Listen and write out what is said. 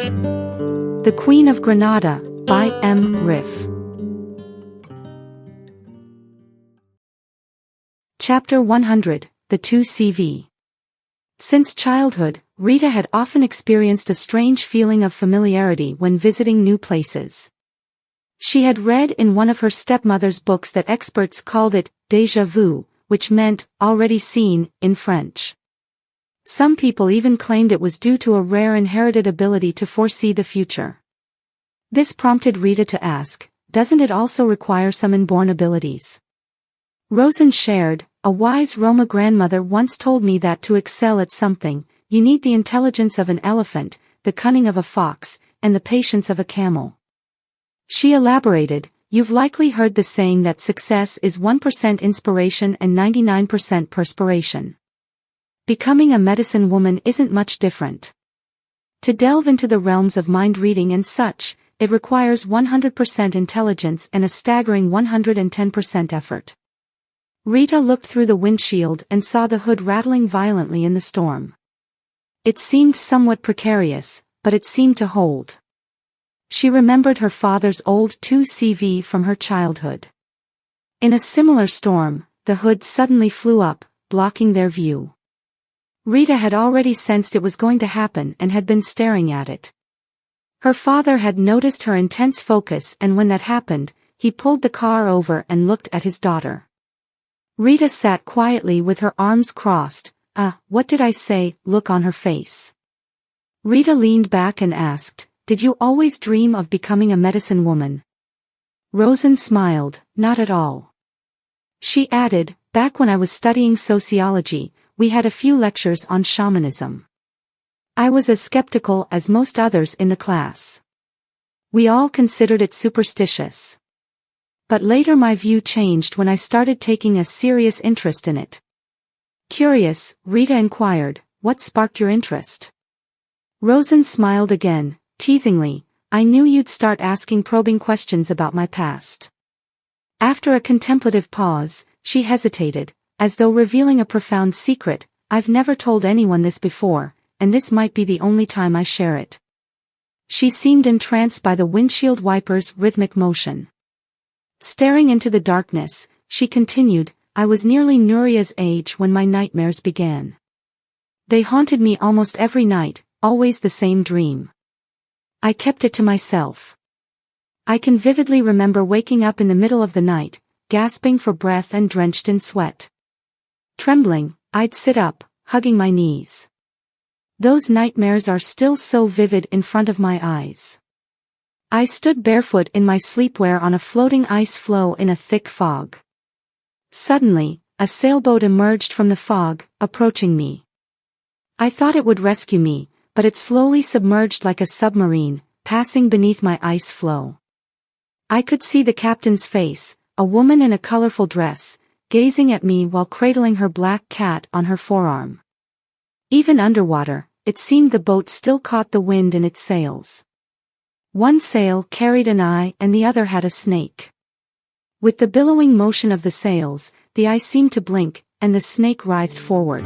The Queen of Granada, by M. Riff. Chapter 100, The 2CV. Since childhood, Rita had often experienced a strange feeling of familiarity when visiting new places. She had read in one of her stepmother's books that experts called it déjà vu, which meant already seen in French. Some people even claimed it was due to a rare inherited ability to foresee the future. This prompted Rita to ask, doesn't it also require some inborn abilities? Rosen shared, a wise Roma grandmother once told me that to excel at something, you need the intelligence of an elephant, the cunning of a fox, and the patience of a camel. She elaborated, you've likely heard the saying that success is 1% inspiration and 99% perspiration. Becoming a medicine woman isn't much different. To delve into the realms of mind reading and such, it requires 100% intelligence and a staggering 110% effort. Rita looked through the windshield and saw the hood rattling violently in the storm. It seemed somewhat precarious, but it seemed to hold. She remembered her father's old 2CV from her childhood. In a similar storm, the hood suddenly flew up, blocking their view. Rita had already sensed it was going to happen and had been staring at it. Her father had noticed her intense focus, and when that happened, he pulled the car over and looked at his daughter. Rita sat quietly with her arms crossed, what did I say, look on her face. Rita leaned back and asked, did you always dream of becoming a medicine woman? Rosen smiled, not at all. She added, back when I was studying sociology, we had a few lectures on shamanism. I was as skeptical as most others in the class. We all considered it superstitious. But later my view changed when I started taking a serious interest in it. Curious, Rita inquired, what sparked your interest? Rosen smiled again, teasingly, I knew you'd start asking probing questions about my past. After a contemplative pause, she hesitated, as though revealing a profound secret, I've never told anyone this before, and this might be the only time I share it. She seemed entranced by the windshield wiper's rhythmic motion. Staring into the darkness, she continued, I was nearly Nuria's age when my nightmares began. They haunted me almost every night, always the same dream. I kept it to myself. I can vividly remember waking up in the middle of the night, gasping for breath and drenched in sweat. Trembling, I'd sit up, hugging my knees. Those nightmares are still so vivid in front of my eyes. I stood barefoot in my sleepwear on a floating ice floe in a thick fog. Suddenly, a sailboat emerged from the fog, approaching me. I thought it would rescue me, but it slowly submerged like a submarine, passing beneath my ice floe. I could see the captain's face, a woman in a colorful dress, gazing at me while cradling her black cat on her forearm. Even underwater, it seemed the boat still caught the wind in its sails. One sail carried an eye and the other had a snake. With the billowing motion of the sails, the eye seemed to blink, and the snake writhed forward.